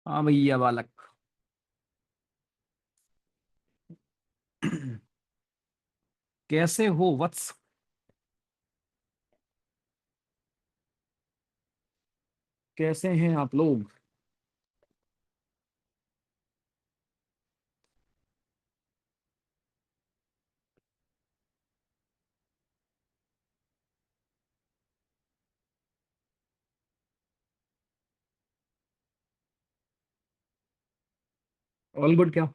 हाँ भैया बालक। कैसे हो वत्स? कैसे हैं आप लोग? ऑल गुड क्या?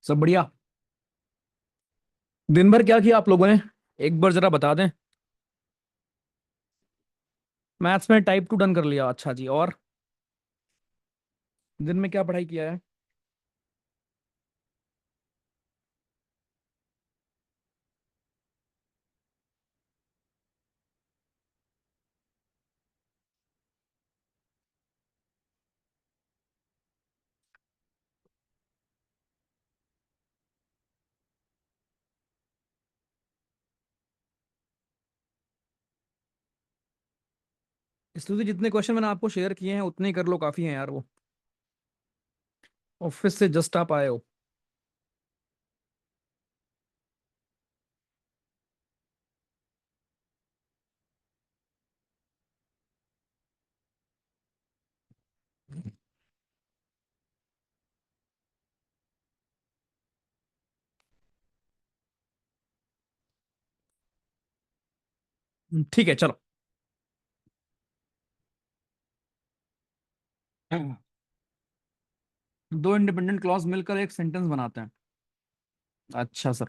सब बढ़िया। दिन भर क्या किया आप लोगों ने? एक बार जरा बता दें। मैथ्स में टाइप टू डन कर लिया, अच्छा जी। और दिन में क्या पढ़ाई किया है? इसलिए जितने क्वेश्चन मैंने आपको शेयर किए हैं उतने ही कर लो, काफी हैं यार वो। ऑफिस से जस्ट आप आए हो? ठीक है चलो। दो इंडिपेंडेंट क्लॉज मिलकर एक सेंटेंस बनाते हैं। अच्छा सर।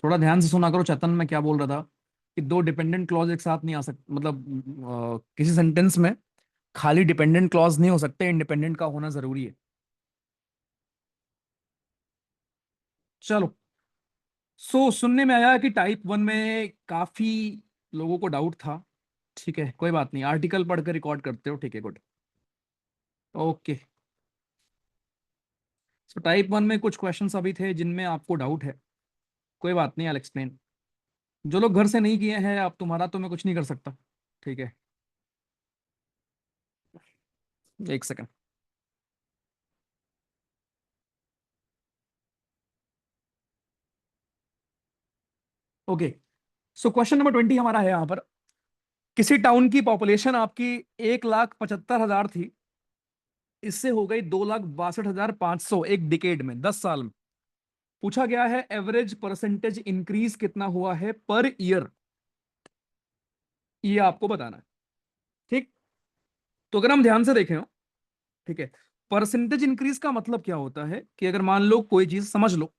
थोड़ा ध्यान से सुना करो चेतन, मैं क्या बोल रहा था कि दो डिपेंडेंट क्लॉज एक साथ नहीं आ सकते, मतलब किसी सेंटेंस में खाली डिपेंडेंट क्लॉज नहीं हो सकते, इंडिपेंडेंट का होना जरूरी है। चलो। सुनने में आया कि टाइप वन में काफी लोगों को डाउट था। ठीक है, कोई बात नहीं, आर्टिकल पढ़कर रिकॉर्ड करते हो, ठीक है, good. Okay. So type one में कुछ क्वेश्चंस अभी थे जिनमें आपको डाउट है। कोई बात नहीं, आई एक्सप्लेन। जो लोग घर से नहीं किए हैं, आप तुम्हारा तो मैं कुछ नहीं कर सकता। ठीक है। एक second. Okay. So question number 20 हमारा है यहाँ पर। किसी टाउन की पॉपुलेशन आपकी 1,75,000 थी, इससे हो गई 2,62,500 एक डिकेड में, 10 साल में। पूछा गया है एवरेज परसेंटेज इंक्रीज कितना हुआ है पर ईयर, ये आपको बताना है। ठीक। तो अगर हम ध्यान से देखें, ठीक है, परसेंटेज इंक्रीज का मतलब क्या होता है कि अगर मान लो कोई चीज, समझ लो,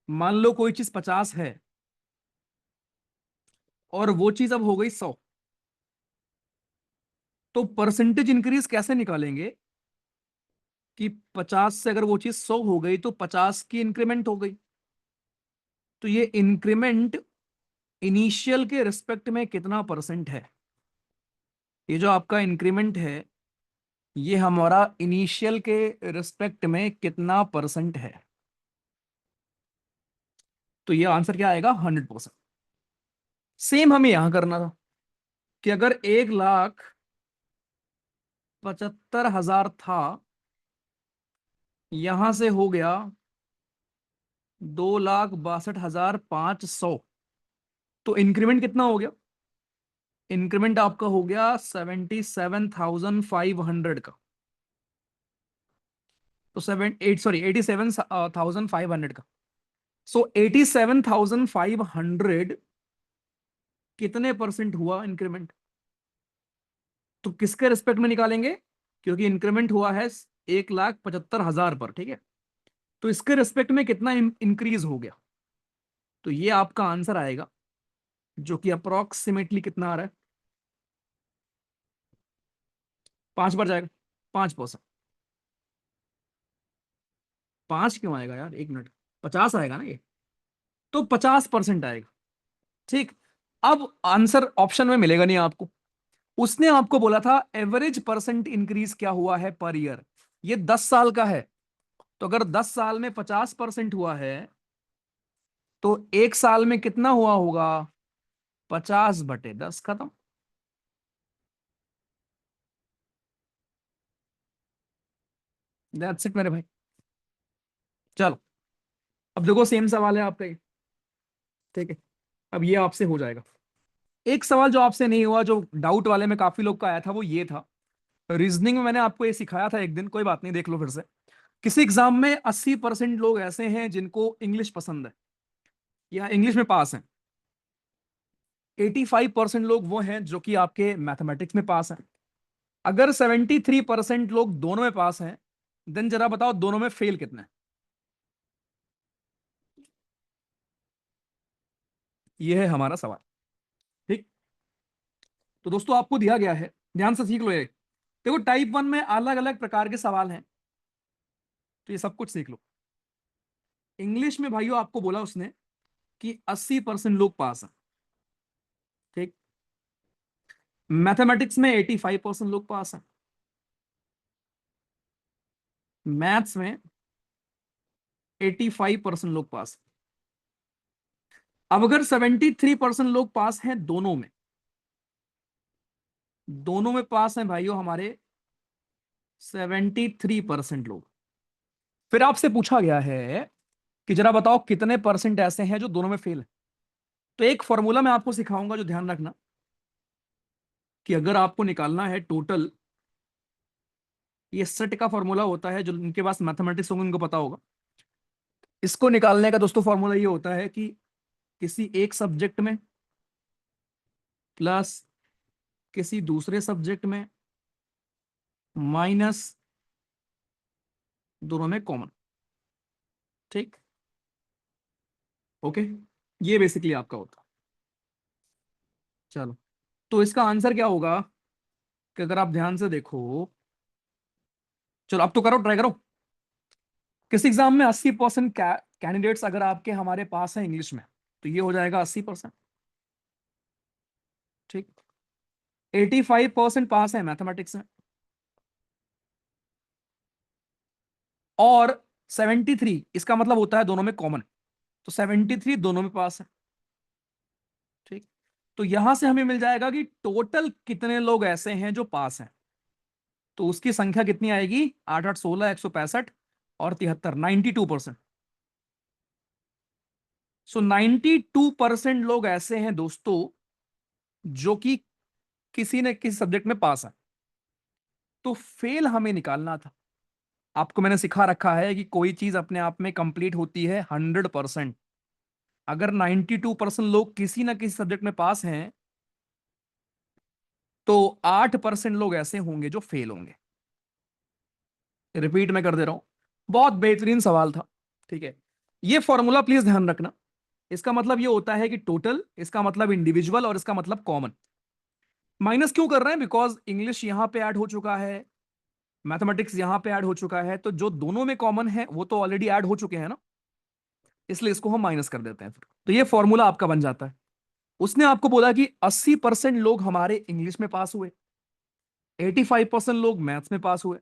मान लो कोई चीज 50 है और वो चीज अब हो गई 100, तो परसेंटेज इंक्रीज कैसे निकालेंगे कि 50 से अगर वो चीज 100 हो गई तो 50 की इंक्रीमेंट हो गई। तो ये इंक्रीमेंट इनिशियल के रिस्पेक्ट में कितना परसेंट है, ये जो आपका इंक्रीमेंट है, ये हमारा इनिशियल के रिस्पेक्ट में कितना परसेंट है। तो ये आंसर क्या आएगा? 100%। सेम हमें यहां करना था कि अगर 1,75,000 था, यहां से हो गया 2,62,500, तो इंक्रीमेंट कितना हो गया? इंक्रीमेंट आपका हो गया 77,500 का। तो 87,500 का। सो 87,500 कितने परसेंट हुआ इंक्रीमेंट? तो किसके रिस्पेक्ट में निकालेंगे? क्योंकि इंक्रीमेंट हुआ है 1,75,000 पर, ठीक है। तो इसके रिस्पेक्ट में कितना इंक्रीज हो गया? तो ये आपका आंसर आएगा, जो कि अप्रोक्सीमेटली कितना आ रहा है? 5 बार जाएगा। 5%। 5 क्यों आएगा यार, एक मिनट। 50 आएगा ना ये। तो 50% आएगा। ठीक। अब आंसर ऑप्शन में मिलेगा नहीं आपको। उसने आपको बोला था एवरेज परसेंट इंक्रीज क्या हुआ है पर ईयर। ये 10 साल का है। तो अगर 10 साल में 50% हुआ है, तो एक साल में कितना हुआ होगा? 50/10, खत्म। दैट्स इट मेरे भाई। चलो, अब देखो सेम सवाल है आपका ये, ठीक है। अब ये आपसे हो जाएगा। एक सवाल जो आपसे नहीं हुआ, जो डाउट वाले में काफी लोग का आया था, वो ये था। रीजनिंग में मैंने आपको ये सिखाया था एक दिन, कोई बात नहीं, देख लो फिर से। किसी एग्जाम में 80% लोग ऐसे हैं जिनको इंग्लिश पसंद है या इंग्लिश में पास हैं। 85% लोग वो हैं जो कि आपके मैथमेटिक्स में पास हैं। अगर 73% लोग दोनों में पास हैं, देन जरा बताओ दोनों में फेल कितने हैं? ये है हमारा सवाल। ठीक। तो दोस्तों आपको दिया गया है, ध्यान से सीख लो ये। देखो टाइप 1 में अलग अलग प्रकार के सवाल हैं, तो ये सब कुछ सीख लो। इंग्लिश में भाइयों आपको बोला उसने कि 80% लोग पास हैं। ठीक। मैथमेटिक्स में 85% लोग पास हैं। मैथ्स में 85% लोग पास हैं। अब अगर 73% लोग पास हैं दोनों में, दोनों में पास हैं भाइयों हमारे 73% लोग, फिर आपसे पूछा गया है कि जरा बताओ कितने परसेंट ऐसे हैं जो दोनों में फेल है। तो एक फॉर्मूला मैं आपको सिखाऊंगा, जो ध्यान रखना कि अगर आपको निकालना है टोटल, ये सेट का फॉर्मूला होता है, जो उनके पास मैथमेटिक्स होंगे उनको पता होगा। इसको निकालने का दोस्तों फॉर्मूला ये होता है कि किसी एक सब्जेक्ट में प्लस किसी दूसरे सब्जेक्ट में माइनस दोनों में कॉमन। ठीक। ओके, ये बेसिकली आपका होता है। चलो, तो इसका आंसर क्या होगा कि अगर आप ध्यान से देखो, चलो अब तो करो, ट्राई करो। किस एग्जाम में 80% कैंडिडेट्स अगर आपके हमारे पास हैं इंग्लिश में, तो ये हो जाएगा 80%। ठीक। 85% पास है मैथमेटिक्स में, और 73 इसका मतलब होता है दोनों में कॉमन, तो 73 दोनों में पास है। ठीक। तो यहां से हमें मिल जाएगा कि टोटल कितने लोग ऐसे हैं जो पास हैं। तो उसकी संख्या कितनी आएगी? 8 8 16 165 और 73, 92%। सो 92% लोग ऐसे हैं दोस्तों जो कि किसी न किसी सब्जेक्ट में पास है। तो फेल हमें निकालना था। आपको मैंने सिखा रखा है कि कोई चीज अपने आप में कंप्लीट होती है 100%। अगर 92% लोग किसी ना किसी सब्जेक्ट में पास हैं, तो 8% लोग ऐसे होंगे जो फेल होंगे। रिपीट में कर दे रहा हूं, बहुत बेहतरीन सवाल था। ठीक है, ये फॉर्मूला प्लीज ध्यान रखना। इसका मतलब ये होता है कि टोटल, इसका मतलब इंडिविजुअल, और इसका मतलब कॉमन। माइनस क्यों कर रहे हैं? बिकॉज इंग्लिश यहां पे ऐड हो चुका है, मैथमेटिक्स यहां पे ऐड हो चुका है, तो जो दोनों में कॉमन है वो तो ऑलरेडी ऐड हो चुके हैं ना, इसलिए इसको हम माइनस कर देते हैं फिर। तो ये फॉर्मूला आपका बन जाता है। उसने आपको बोला कि 80% लोग हमारे इंग्लिश में पास हुए, 85% लोग मैथ्स में पास हुए,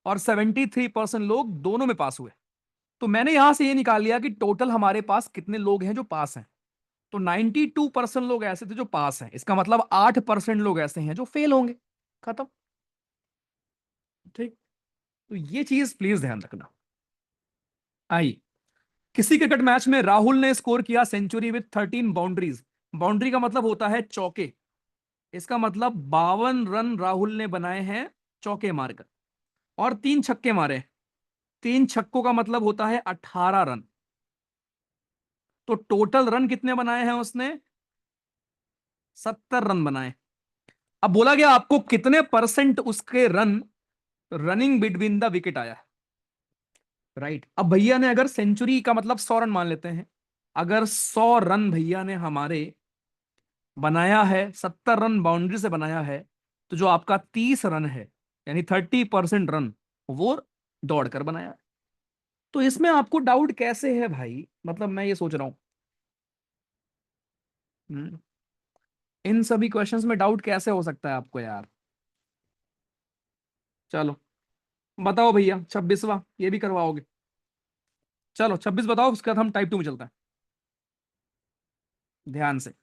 और 73% लोग दोनों में पास हुए। तो मैंने यहां से ये निकाल लिया कि टोटल हमारे पास कितने लोग हैं जो पास हैं। तो 92% लोग ऐसे थे जो पास हैं, इसका मतलब 8% लोग ऐसे हैं जो फेल होंगे। खत्म। ठीक। तो ये चीज प्लीज ध्यान रखना। आई, किसी क्रिकेट मैच में राहुल ने स्कोर किया सेंचुरी विद 13 बाउंड्रीज। बाउंड्री का मतलब होता है चौके। इसका मतलब 52 रन राहुल ने बनाए हैं चौके मारकर, और 3 छक्के मारे। 3 छक्कों का मतलब होता है 18 रन। तो टोटल रन कितने बनाए हैं उसने? 70 रन बनाए। अब बोला गया आपको कितने परसेंट उसके run running between the wicket आया है। राइट। अब भैया ने अगर सेंचुरी का मतलब 100 रन मान लेते हैं, अगर 100 रन भैया ने हमारे बनाया है, 70 रन बाउंड्री से बनाया है, तो जो आपका 30 रन है, यानी 30% रन, वो दौड़कर बनाया है। तो इसमें आपको डाउट कैसे है भाई? मतलब मैं ये सोच रहा हूं, इन सभी क्वेश्चंस में डाउट कैसे हो सकता है आपको यार? चलो बताओ भैया, 26वां ये भी करवाओगे? चलो 26 बताओ, उसके बाद हम टाइप 2 में चलते हैं। ध्यान से।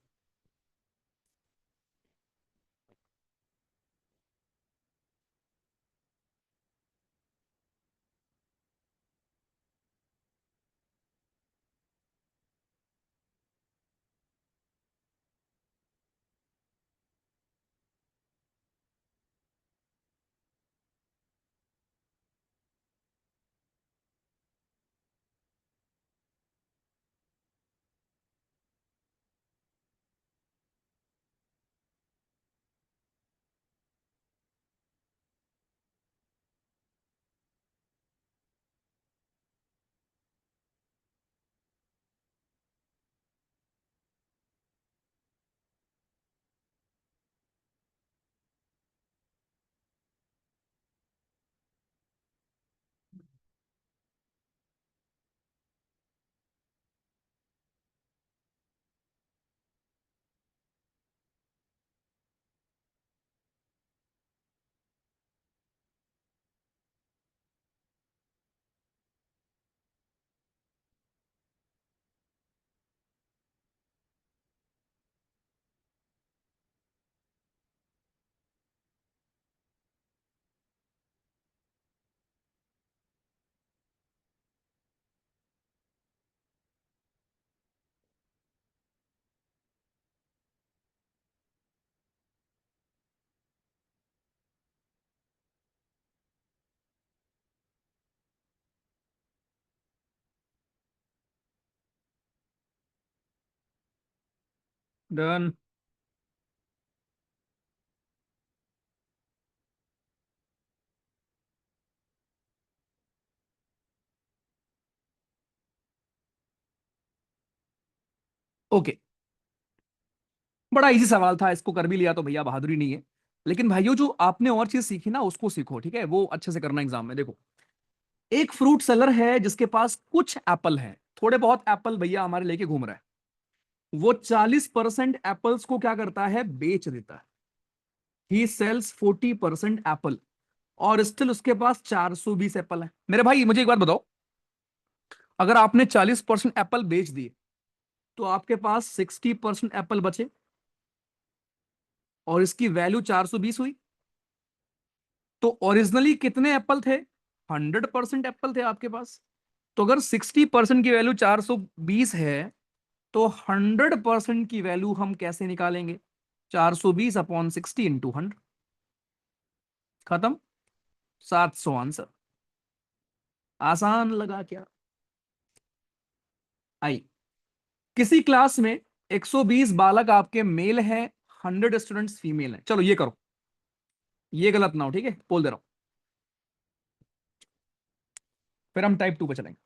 डन। ओके, बड़ा इजी सवाल था, इसको कर भी लिया तो भैया बहादुरी नहीं है। लेकिन भाइयों जो आपने और चीज सीखी ना उसको सीखो, ठीक है, वो अच्छे से करना एग्जाम में। देखो, एक फ्रूट सेलर है जिसके पास कुछ एप्पल है, थोड़े बहुत एप्पल भैया हमारे लेके घूम रहा है। वो 40% एप्पल्स को क्या करता है, बेच देता है। ही सेल्स 40% एप्पल, और स्टिल उसके पास 420 एप्पल है। मेरे भाई मुझे एक बात बताओ, अगर आपने 40% एप्पल बेच दिए तो आपके पास 60% एप्पल बचे, और इसकी वैल्यू 420 हुई। तो ओरिजिनली कितने एप्पल थे, 100% एप्पल थे आपके पास। तो अगर 60% की वैल्यू 420 है, तो 100% की वैल्यू हम कैसे निकालेंगे, 420/60 × 100। खत्म, 700 आंसर। आसान लगा क्या? आई, किसी क्लास में 120 बालक आपके मेल हैं, 100 स्टूडेंट्स फीमेल हैं। चलो ये करो, ये गलत ना हो, ठीक है, बोल दे रहा हूं। फिर हम टाइप 2 पे चलेंगे।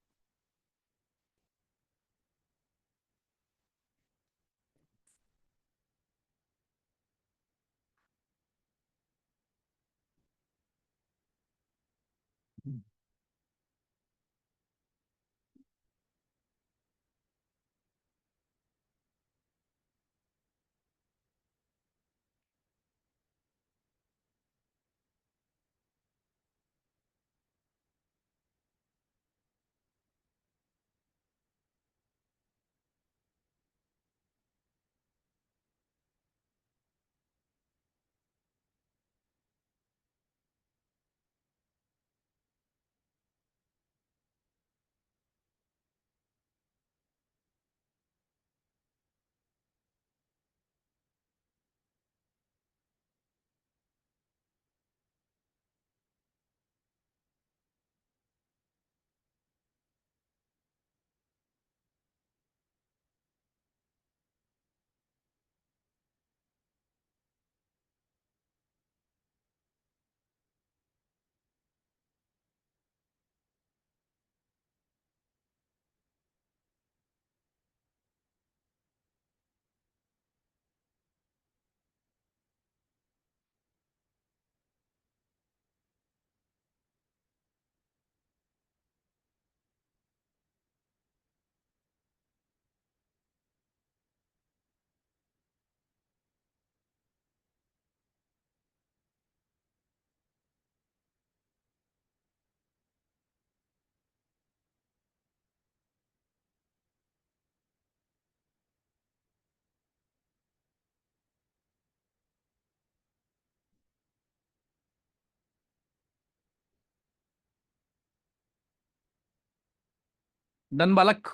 डन बालक,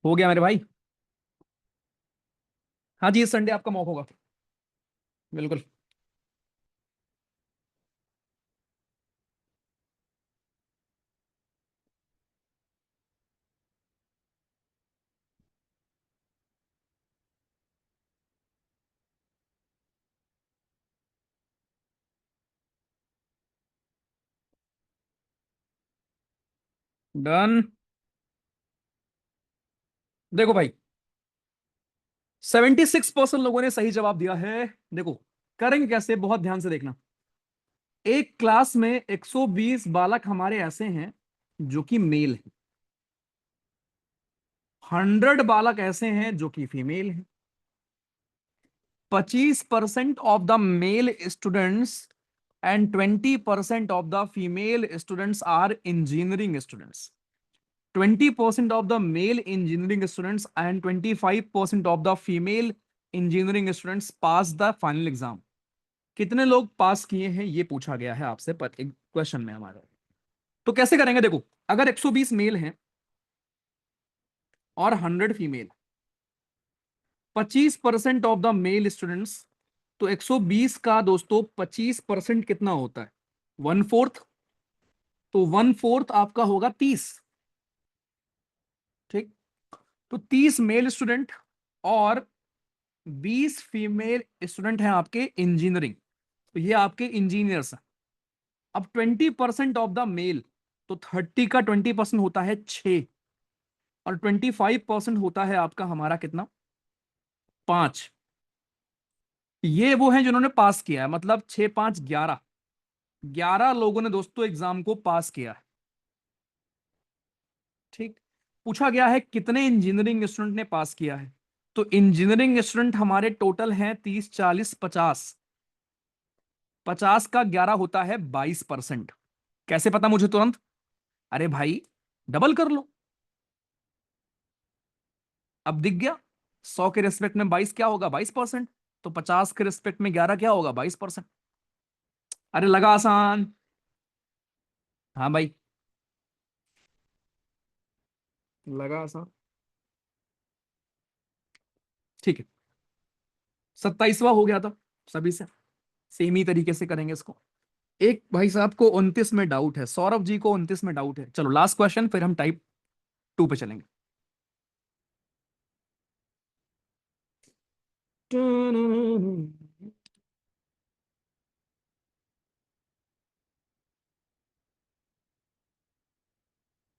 हो गया मेरे भाई। हाँ जी, इस संडे आपका मौका होगा। बिल्कुल। डन। देखो भाई, 76% लोगों ने सही जवाब दिया है। देखो करेंगे कैसे, बहुत ध्यान से देखना। एक क्लास में 120 बालक हमारे ऐसे हैं जो कि मेल हैं, 100 बालक ऐसे हैं जो कि फीमेल हैं। 25% of the male students and 20% of the female students are engineering students. 20% of the male engineering students and 25% of the female engineering students pass the final exam। कितने लोग पास किए हैं ये पूछा गया है आपसे पर एक क्वेश्चन में हमारा। तो कैसे करेंगे, देखो, अगर 120 मेल हैं और 100 female, 25% of the male students, तो 120 का दोस्तों 25% कितना होता है, 1/4। तो 1/4 आपका होगा 30। ठीक, तो 30 मेल स्टूडेंट और 20 फीमेल स्टूडेंट हैं आपके इंजीनियरिंग, तो ये आपके इंजीनियर्स हैं। अब 20% ऑफ द मेल, तो 30 का 20% होता है 6, और 25% होता है आपका हमारा कितना, 5। ये वो हैं जिन्होंने पास किया है, मतलब 6 5 11, 11 लोगों ने दोस्तों एग्जाम को पास किया है। ठीक। पूछा गया है कितने इंजीनियरिंग स्टूडेंट ने पास किया है, तो इंजीनियरिंग स्टूडेंट हमारे टोटल हैं 30 40 50, 50 का 11 होता है 22%। कैसे पता मुझे तुरंत? अरे भाई, डबल कर लो। अब दिख गया, 100 के रिस्पेक्ट में 22 क्या होगा, 22%। तो 50 के रिस्पेक्ट में 11 क्या होगा, 22%। अरे लगा आसान। हाँ भाई, लगा आसान। ठीक है, 27वां हो गया था सभी से। सेम ही तरीके से करेंगे इसको। एक भाई साहब को 29 में डाउट है, सौरभ जी को 29 में डाउट है। चलो लास्ट क्वेश्चन, फिर हम टाइप 2 पे चलेंगे।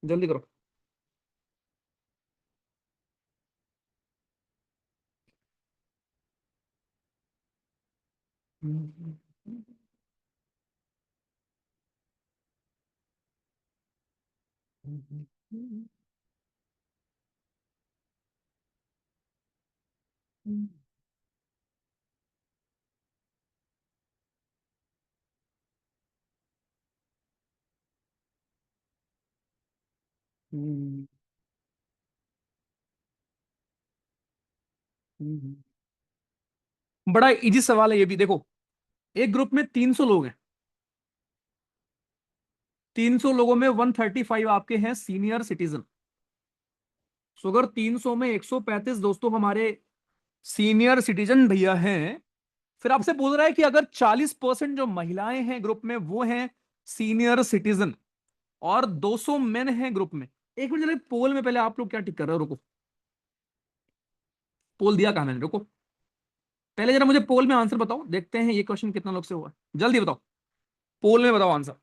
जल्दी करो। बड़ा इजी सवाल है ये भी, देखो। एक ग्रुप में 300 लोग हैं, 300 लोगों में 135 आपके हैं सीनियर सिटीजन। सो अगर 300 में 135 दोस्तों हमारे सीनियर सिटीजन भैया हैं, फिर आपसे बोल रहा है कि अगर 40% जो महिलाएं हैं ग्रुप में वो हैं सीनियर सिटीजन, और 200 मेन हैं ग्रुप में। एक मिनट, चलिए पोल में पहले आप लोग क्या टिक कर रहे हो, रुको। पोल दिया कहां मैंने, रुको। पहले जरा मुझे पोल में आंसर बताओ, देखते हैं ये क्वेश्चन कितना लोग से हुआ है। जल्दी बताओ, पोल में बताओ आंसर।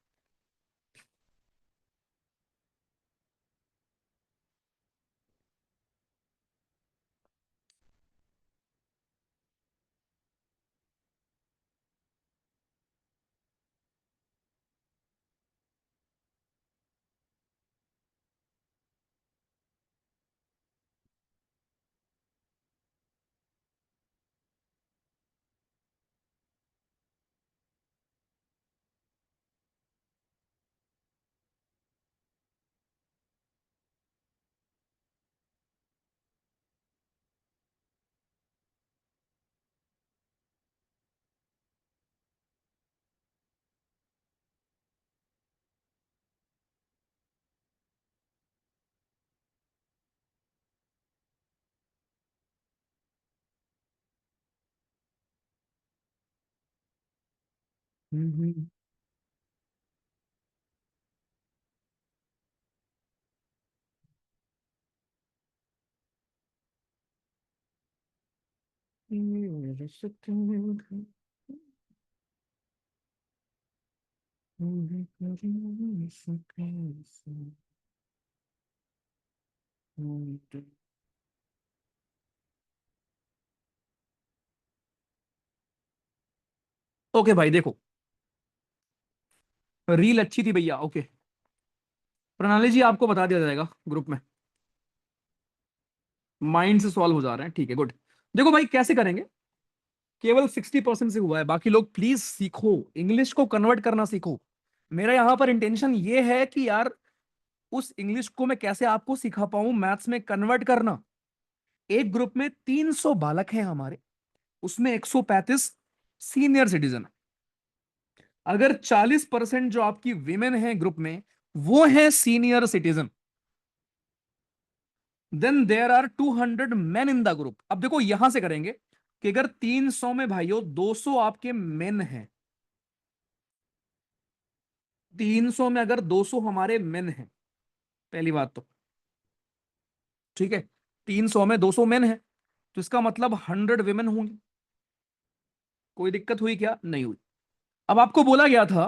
ओके भाई देखो, रील अच्छी थी भैया, ओके। प्रणाली जी आपको बता दिया जाएगा ग्रुप में, माइंड से सॉल्व हो जा रहे हैं, ठीक है गुड। देखो भाई कैसे करेंगे, केवल 60% से हुआ है, बाकी लोग प्लीज सीखो, इंग्लिश को कन्वर्ट करना सीखो। मेरा यहां पर इंटेंशन ये है कि यार उस इंग्लिश को मैं कैसे आपको सिखा पाऊं मैथ्स में कन्वर्ट करना। एक ग्रुप में 300 बालक हैं हमारे, उसमें 135 सीनियर सिटीजन। अगर 40% जो आपकी विमेन है ग्रुप में वो है senior citizen, then there are 200 men in the group. अब देखो यहां से करेंगे कि अगर 300 में भाइयों 200 आपके मेन हैं, 300 में अगर 200 हमारे मेन हैं, पहली बात तो ठीक है, 300 में 200 मेन है, तो इसका मतलब 100 विमेन होंगी। कोई दिक्कत हुई क्या? नहीं हुई। अब आपको बोला गया था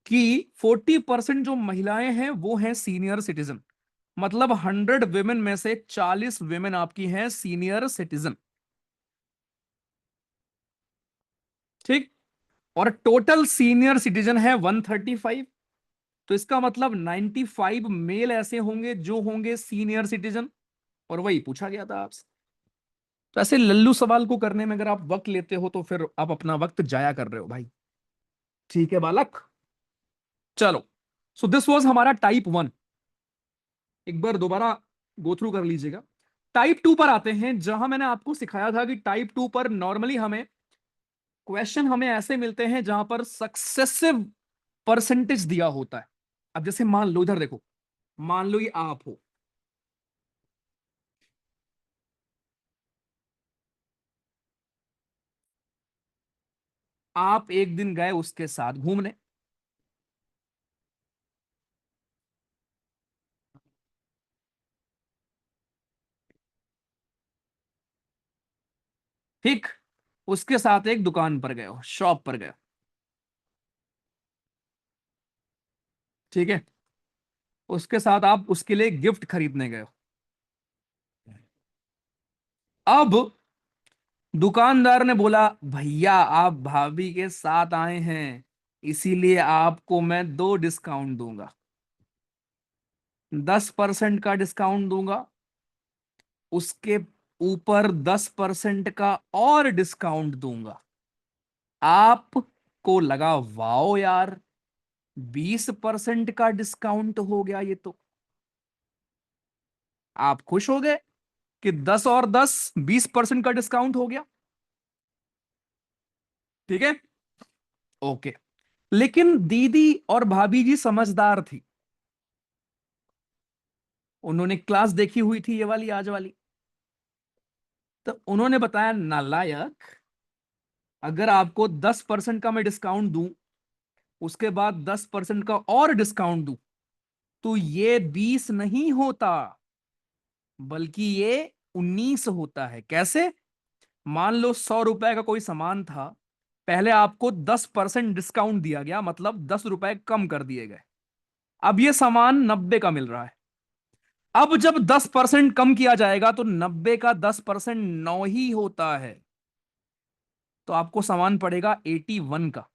कि 40% जो महिलाएं हैं वो हैं सीनियर सिटीजन, मतलब 100 विमेन में से 40 विमेन आपकी हैं सीनियर सिटीजन। ठीक। और टोटल सीनियर सिटीजन है 135। तो इसका मतलब 95 मेल ऐसे होंगे जो होंगे सीनियर सिटीजन, और वही पूछा गया था आपसे। तो ऐसे लल्लू सवाल को करने में अगर आप वक्त लेते हो तो फिर आप अपना वक्त जाया कर रहे हो भाई। ठीक है बालक, चलो। सो दिस वाज हमारा टाइप 1। एक बार दोबारा गो थ्रू कर लीजिएगा। टाइप 2 पर आते हैं, जहां मैंने आपको सिखाया था कि टाइप 2 पर नॉर्मली हमें क्वेश्चन हमें ऐसे मिलते हैं जहां पर सक्सेसिव परसेंटेज दिया होता है। अब जैसे मान लो, इधर देखो, मान लो ये आप हो, आप एक दिन गए उसके साथ घूमने। ठीक। उसके साथ एक दुकान पर गए हो, शॉप पर गए हो। ठीक है। उसके साथ आप उसके लिए गिफ्ट खरीदने गए हो। अब दुकानदार ने बोला, भैया आप भाभी के साथ आए हैं, इसीलिए आपको मैं 2 डिस्काउंट दूंगा। 10% का डिस्काउंट दूंगा, उसके ऊपर 10% का और डिस्काउंट दूंगा। आपको लगा वाओ यार, 20% का डिस्काउंट हो गया ये तो। आप खुश हो गए कि 10 और 10 20% का डिस्काउंट हो गया। ठीक है। ओके। लेकिन दीदी और भाभी जी समझदार थी, उन्होंने क्लास देखी हुई थी ये वाली आज वाली। तो उन्होंने बताया, नालायक, अगर आपको 10% का मैं डिस्काउंट दूं, उसके बाद 10% का और डिस्काउंट दूं, तो ये 20 नहीं होता, बल्कि ये 19 होता है। कैसे? मान लो 100 रुपए का कोई सामान था, पहले आपको 10% डिस्काउंट दिया गया, मतलब 10 रुपए कम कर दिए गए। अब ये सामान 90 का मिल रहा है। अब जब 10% कम किया जाएगा तो 90 का 10% 9 ही होता है, तो आपको सामान पड़ेगा 81 का।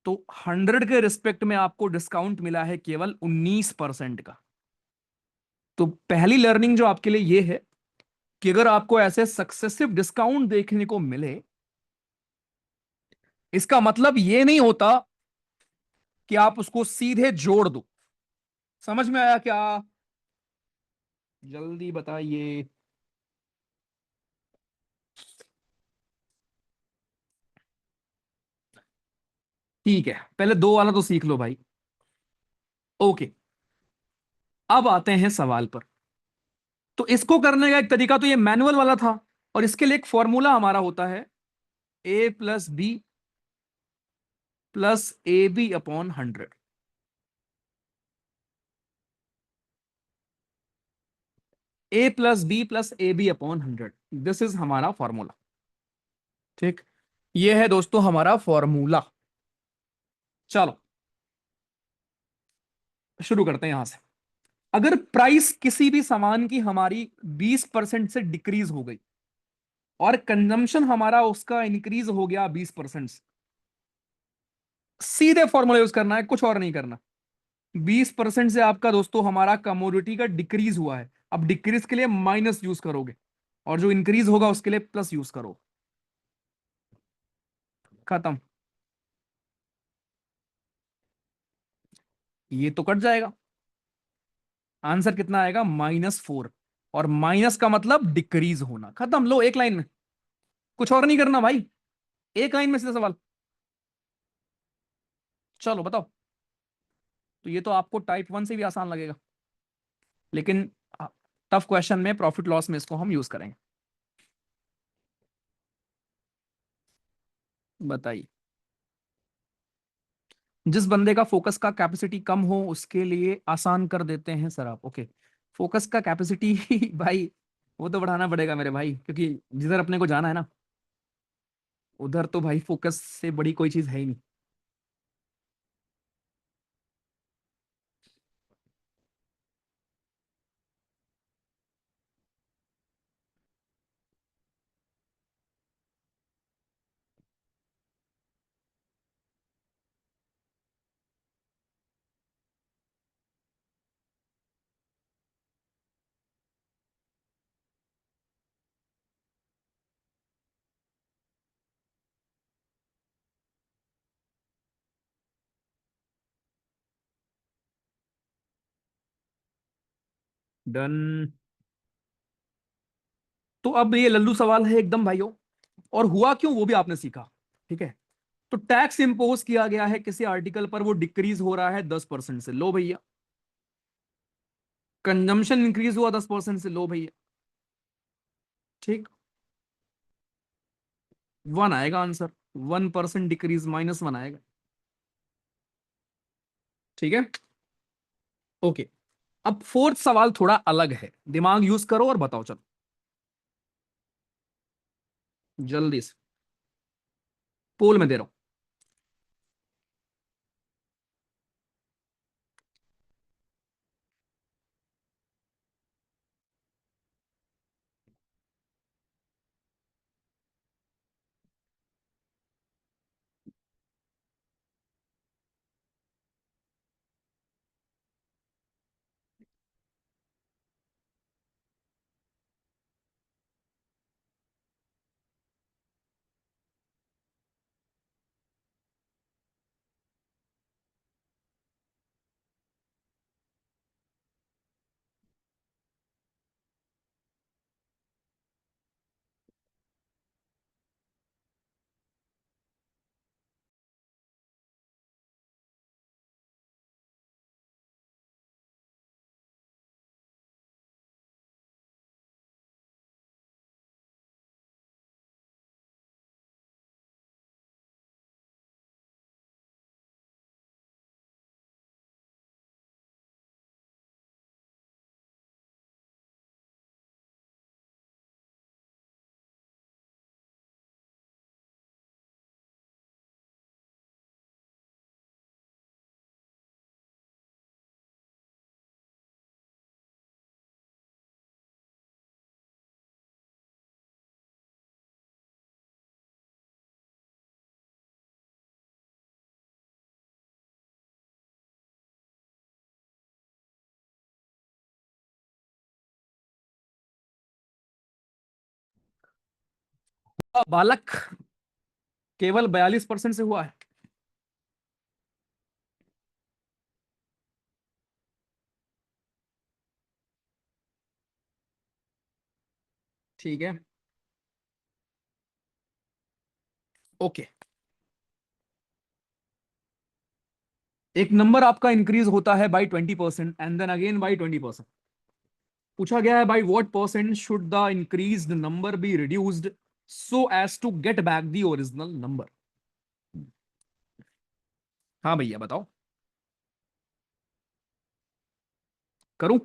तो 100 के रिस्पेक्ट में आपको डिस्काउंट मिला है केवल 19% का। तो पहली लर्निंग जो आपके लिए ये है कि अगर आपको ऐसे सक्सेसिव डिस्काउंट देखने को मिले, इसका मतलब ये नहीं होता कि आप उसको सीधे जोड़ दो। समझ में आया क्या? जल्दी बताइए। ठीक है, पहले दो वाला तो सीख लो भाई। ओके। अब आते हैं सवाल पर। तो इसको करने का एक तरीका तो ये मैनुअल वाला था, और इसके लिए एक फॉर्मूला हमारा होता है, A+B+AB/100। A+B+AB/100, दिस इज हमारा फॉर्मूला। ठीक। ये है दोस्तों हमारा फॉर्मूला। चलो शुरू करते हैं यहां से। अगर प्राइस किसी भी सामान की हमारी 20% से डिक्रीज हो गई, और कंजम्पशन हमारा उसका इंक्रीज हो गया 20%, सीधे फॉर्मूला यूज करना है, कुछ और नहीं करना। 20% से आपका दोस्तों हमारा कमोडिटी का डिक्रीज हुआ है, अब डिक्रीज के लिए माइनस यूज करोगे, और जो इंक्रीज होगा उसके लिए प्लस यूज करो। खत्म। ये तो कट जाएगा, आंसर कितना आएगा? -4। और माइनस का मतलब डिक्रीज होना। खत्म, लो एक लाइन में, कुछ और नहीं करना भाई, एक लाइन में सीधा सवाल। चलो बताओ। तो ये तो आपको टाइप 1 से भी आसान लगेगा, लेकिन टफ क्वेश्चन में, प्रॉफिट लॉस में इसको हम यूज करेंगे। बताइए। जिस बंदे का फोकस का कैपेसिटी कम हो उसके लिए आसान कर देते हैं सर आप। ओके। फोकस का कैपेसिटी भाई वो तो बढ़ाना पड़ेगा मेरे भाई, क्योंकि जिधर अपने को जाना है ना, उधर तो भाई फोकस से बड़ी कोई चीज है ही नहीं। डन। तो अब ये लल्लू सवाल है एकदम भाइयों, और हुआ क्यों वो भी आपने सीखा। ठीक है। तो टैक्स इंपोज किया गया है किसी आर्टिकल पर, वो डिक्रीज हो रहा है 10% से, लो भैया। कंजम्पशन इंक्रीज हुआ 10% से, लो भैया। ठीक। 1 आएगा आंसर। 1% डिक्रीज, -1 आएगा। ठीक है। ओके। अब फोर्थ सवाल थोड़ा अलग है, दिमाग यूज करो और बताओ, चलो जल्दी से। पोल में दे रहा हूं। बालक केवल 42% से हुआ है। ठीक है। ओके। एक नंबर आपका इंक्रीज होता है by 20% and then again by 20%। पूछा गया है by what percent should the increased number be reduced so as to get back the original number. हाँ भैया बताओ। करूं?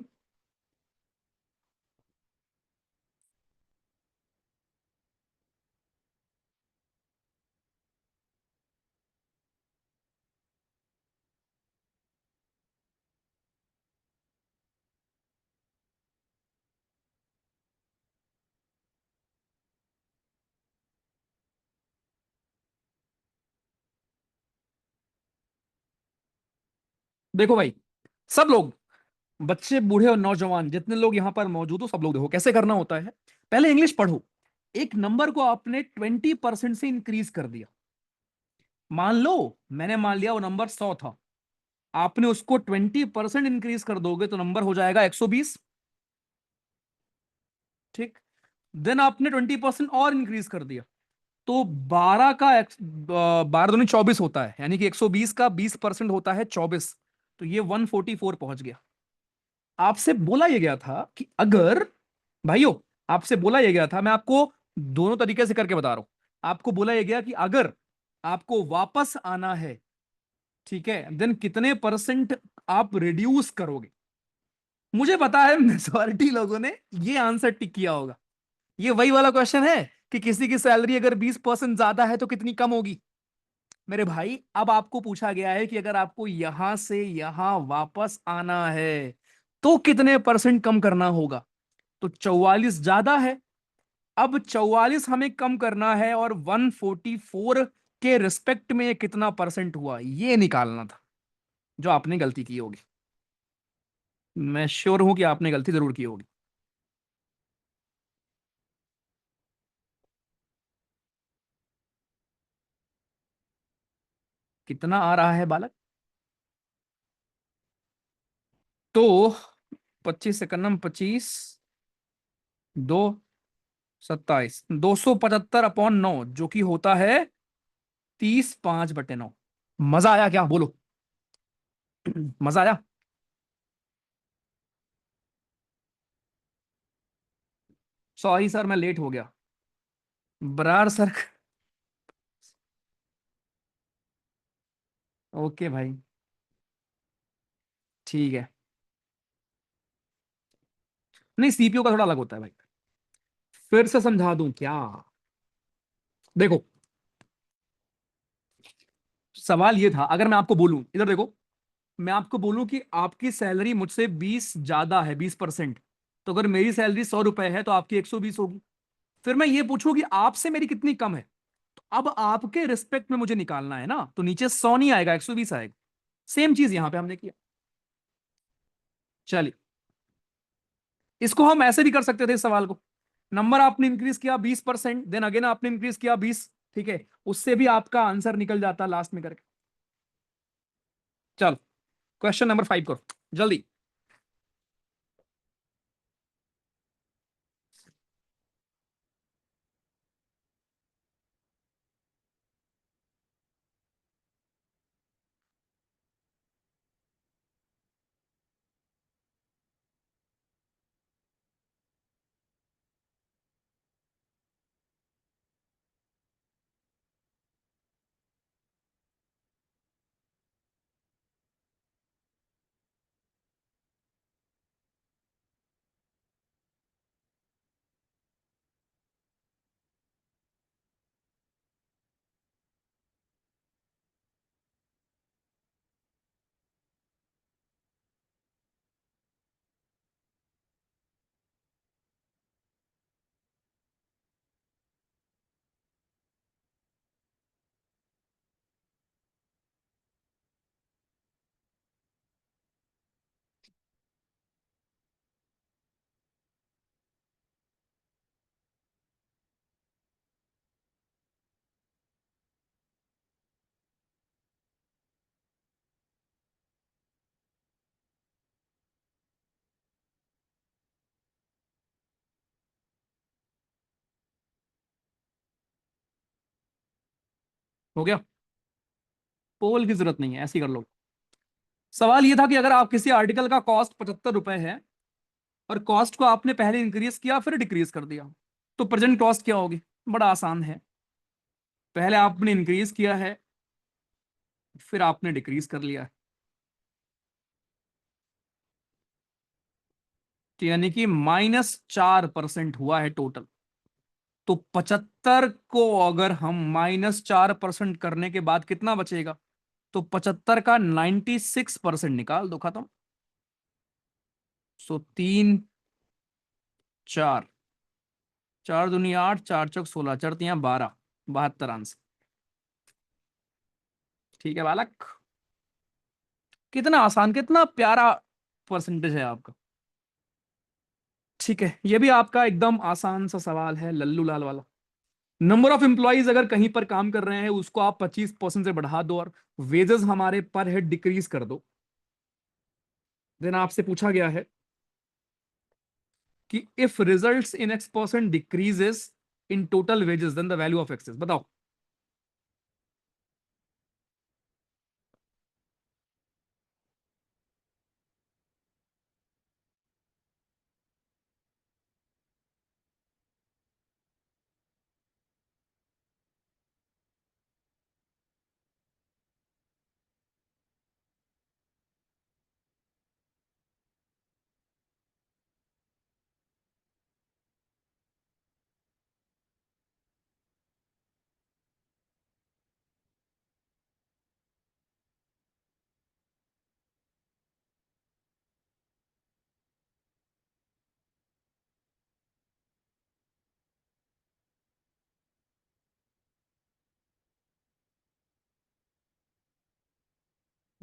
देखो भाई, सब लोग, बच्चे बूढ़े और नौजवान जितने लोग यहां पर मौजूद हो, सब लोग देखो कैसे करना होता है। पहले इंग्लिश पढ़ो। एक नंबर को आपने 20% से इंक्रीज कर दिया। मान लो, मैंने मान लिया वो नंबर 100 था, आपने उसको 20% इंक्रीज कर दोगे तो नंबर हो जाएगा 120। ठीक। देन आपने 20% और इंक्रीज कर दिया, तो 12 दूनी 24 होता है, यानी कि 120 का 20% होता है 24। तो ये 144 पहुंच गया। आपसे बोला यह गया था कि अगर, भाइयों, आपसे बोला यह गया था, मैं आपको दोनों तरीके से करके बता रहा हूं। आपको बोला यह गया कि अगर आपको वापस आना है, ठीक है, देन कितने परसेंट आप रिड्यूस करोगे। मुझे पता है मेजोरिटी लोगों ने ये आंसर टिक किया होगा। ये वही वाला क्वेश्चन है कि किसी की सैलरी अगर 20% ज्यादा है तो कितनी कम होगी। मेरे भाई अब आपको पूछा गया है कि अगर आपको यहां से यहां वापस आना है तो कितने परसेंट कम करना होगा। तो 44 ज्यादा है। अब 44 हमें कम करना है और 144 के रिस्पेक्ट में ये कितना परसेंट हुआ ये निकालना था, जो आपने गलती की होगी। मैं श्योर हूं कि आपने गलती जरूर की होगी। कितना आ रहा है बालक? तो 25 दो 27, 275/9, जो कि होता है 30/5/9। मजा आया क्या बोलो? मजा आया? सॉरी सर, मैं लेट हो गया। बरार सर। ओके भाई। ठीक है। नहीं, सीपीयू का थोड़ा अलग होता है भाई। फिर से समझा दूं क्या? देखो, सवाल ये था, अगर मैं आपको बोलूं, इधर देखो, मैं आपको बोलूं कि आपकी सैलरी मुझसे 20 ज्यादा है, 20%। तो अगर मेरी सैलरी 100 रुपए है तो आपकी 120 होगी। फिर मैं ये पूछूं कि आपसे मेरी कितनी कम है, तो अब आपके रिस्पेक्ट में मुझे निकालना है ना, तो नीचे 100 नहीं आएगा, 120 आएगा। सेम चीज यहां पे हमने किया। चलिए, इसको हम ऐसे भी कर सकते थे इस सवाल को। नंबर आपने इंक्रीज किया 20%, देन अगेन आपने इंक्रीज किया 20। ठीक है, उससे भी आपका आंसर निकल जाता लास्ट में करके। चलो, क्वेश्चन नंबर 5 करो जल्दी। हो गया? पोल की जरूरत नहीं है, ऐसे ही कर लो। सवाल ये था कि अगर आप किसी आर्टिकल का कॉस्ट 75 रुपए है और कॉस्ट को आपने पहले इंक्रीज किया फिर डिक्रीज कर दिया, तो प्रेजेंट कॉस्ट क्या होगी? बड़ा आसान है। पहले आपने इंक्रीज किया है, फिर आपने डिक्रीज कर लिया है, तो यानी कि -4% हुआ है टोटल। तो 75 को अगर हम -4% करने के बाद कितना बचेगा, तो 75 का 96% निकाल दो, खत्म। सो 3 4, 4 दूनी 8, 4 चौक 16, चढ़ती 12, 72 आंसर। ठीक है बालक, कितना आसान, कितना प्यारा परसेंटेज है आपका। ठीक है, ये भी आपका एकदम आसान सा सवाल है, लल्लू लाल वाला। नंबर ऑफ एम्प्लॉइज अगर कहीं पर काम कर रहे हैं उसको आप 25% से बढ़ा दो और वेजेस हमारे पर हेड डिक्रीज कर दो। देन आपसे पूछा गया है कि if results in X% decreases in total wages then the value of excess, बताओ।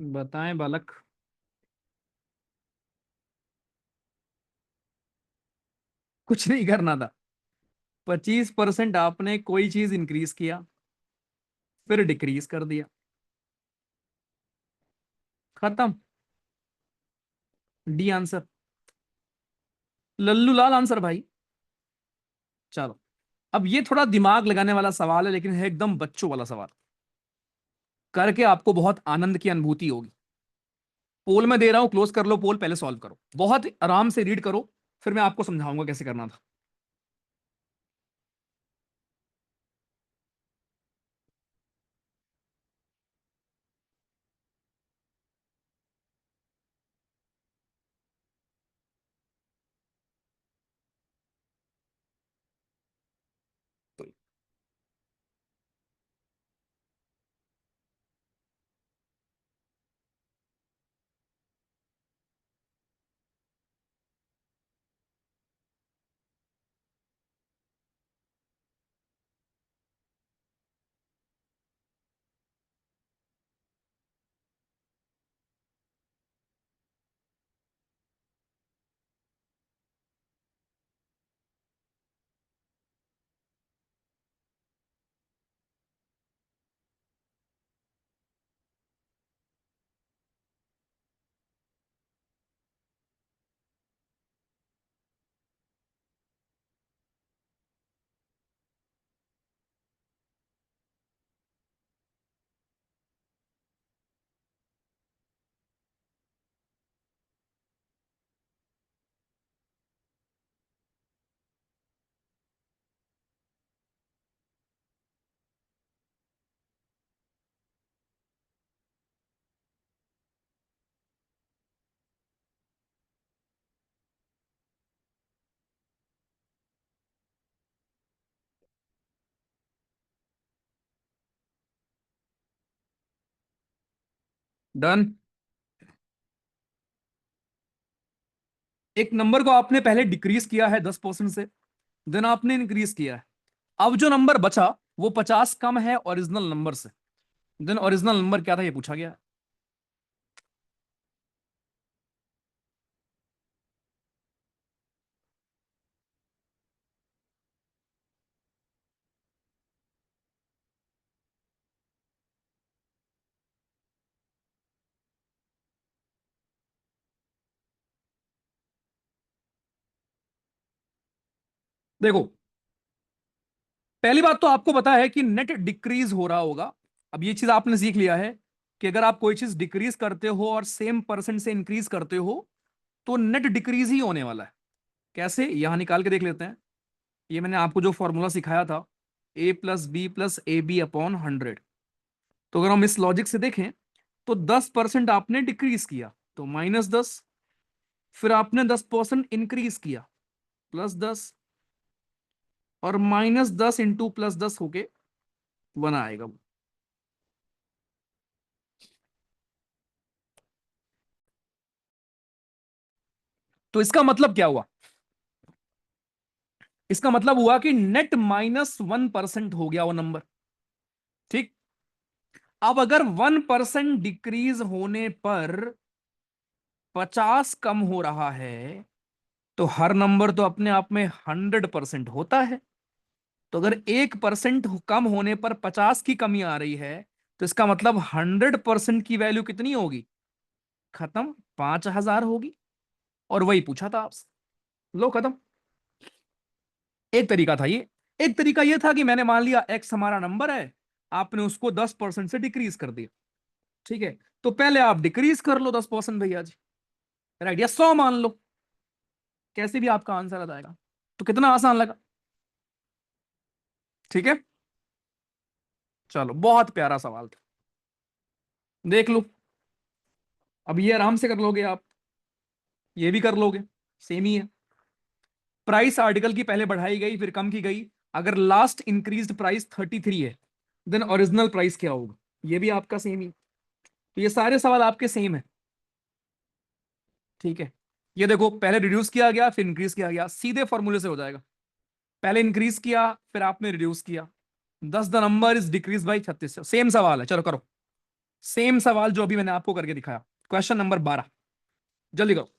बताएं बालक। कुछ नहीं करना था। 25% आपने कोई चीज इंक्रीज किया, फिर डिक्रीज कर दिया, खत्म। D answer. Lallu Lal answer भाई। चलो, अब ये थोड़ा दिमाग लगाने वाला सवाल है, लेकिन है एकदम बच्चों वाला सवाल। करके आपको बहुत आनंद की अनुभूति होगी। पोल में दे रहा हूं, क्लोज कर लो पोल, पहले सॉल्व करो, बहुत आराम से रीड करो, फिर मैं आपको समझाऊंगा कैसे करना था। डन। एक नंबर को आपने पहले डिक्रीज किया है 10% से, देन आपने इंक्रीज किया है। अब जो नंबर बचा वो 50 कम है ओरिजिनल नंबर से। देन ओरिजिनल नंबर क्या था ये पूछा गया है। देखो, पहली बात तो आपको पता है कि नेट डिक्रीज हो रहा होगा। अब ये चीज आपने सीख लिया है कि अगर आप कोई चीज डिक्रीज करते हो और सेम परसेंट से इंक्रीज करते हो तो नेट डिक्रीज ही होने वाला है। कैसे, यहां निकाल के देख लेते हैं। ये मैंने आपको जो फॉर्मूला सिखाया था, a+b+ab/100। तो अगर हम इस लॉजिक से देखें तो 10% आपने डिक्रीज किया तो -10, फिर आपने 10% इंक्रीज किया +10, और -10 इंटू +10 होके 1 आएगा वो। तो इसका मतलब क्या हुआ? इसका मतलब हुआ कि नेट -1% हो गया वो नंबर। ठीक। अब अगर 1% डिक्रीज होने पर 50 कम हो रहा है, तो हर नंबर तो अपने आप में 100% होता है। तो अगर 1% कम होने पर 50 की कमी आ रही है, तो इसका मतलब 100% की वैल्यू कितनी होगी? खत्म, 5000 होगी। और वही पूछा था आपसे। लो खत्म। एक तरीका था ये। एक तरीका ये था कि मैंने मान लिया एक्स हमारा नंबर है, आपने उसको 10% से डिक्रीज कर दिया। ठीक है, तो पहले आप डिक्रीज कर लो 10% भैया जी, राइट, या 100 मान लो, कैसे भी आपका आंसर आ जाएगा। तो कितना आसान लगा? ठीक है। चलो, बहुत प्यारा सवाल था, देख लो। अब ये आराम से कर लोगे आप, ये भी कर लोगे, सेम ही है। प्राइस आर्टिकल की पहले बढ़ाई गई फिर कम की गई। अगर लास्ट इंक्रीज्ड प्राइस 33 है, देन ओरिजिनल प्राइस क्या होगा? ये भी आपका सेम ही। तो ये सारे सवाल आपके सेम है। ठीक है, ये देखो, पहले रिड्यूस किया गया फिर इंक्रीज किया गया, सीधे फॉर्मूले से हो जाएगा। पहले इंक्रीज किया फिर आपने रिड्यूस किया। 10 the number is decrease by 36, same सवाल है, चलो करो। सेम सवाल जो अभी मैंने आपको करके दिखाया, क्वेश्चन नंबर 12, जल्दी करो।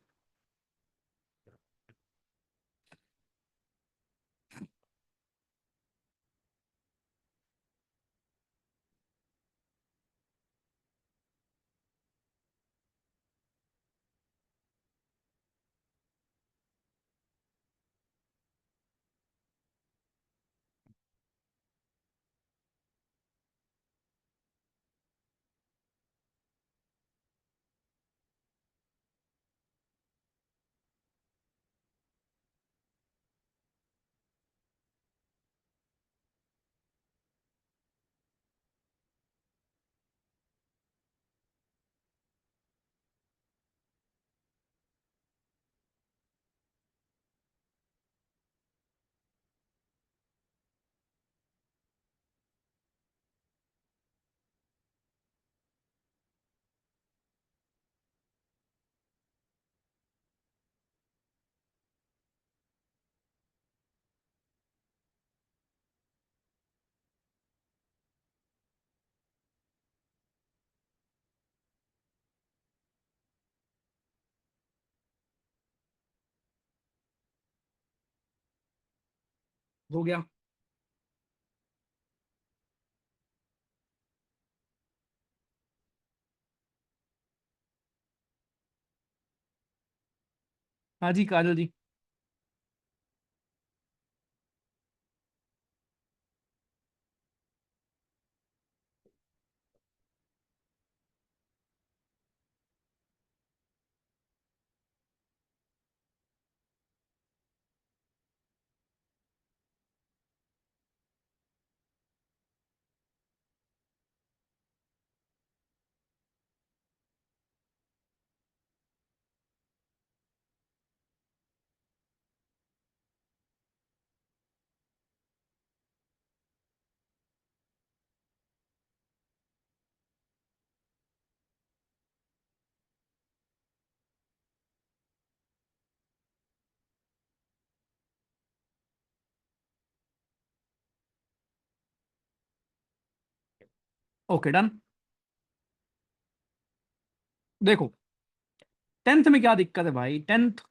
हो गया। हाँ जी काजल जी। Okay done. देखो, टेंथ में क्या दिक्कत है भाई, टेंथ,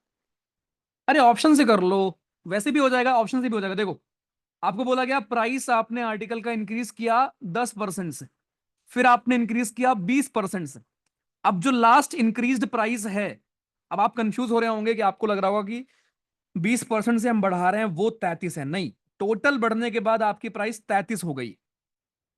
अरे ऑप्शन से कर लो, वैसे भी हो जाएगा, ऑप्शन से भी हो जाएगा। देखो, आपको बोला गया प्राइस आपने आर्टिकल का इंक्रीज किया 10% से, फिर आपने इंक्रीज किया 20% से। अब जो लास्ट इंक्रीज्ड प्राइस है, अब आप कंफ्यूज हो रहे होंगे कि आपको लग रहा होगा कि 20% से हम बढ़ा रहे हैं वो 33 है, नहीं, टोटल बढ़ने के बाद आपकी प्राइस 33 हो गई।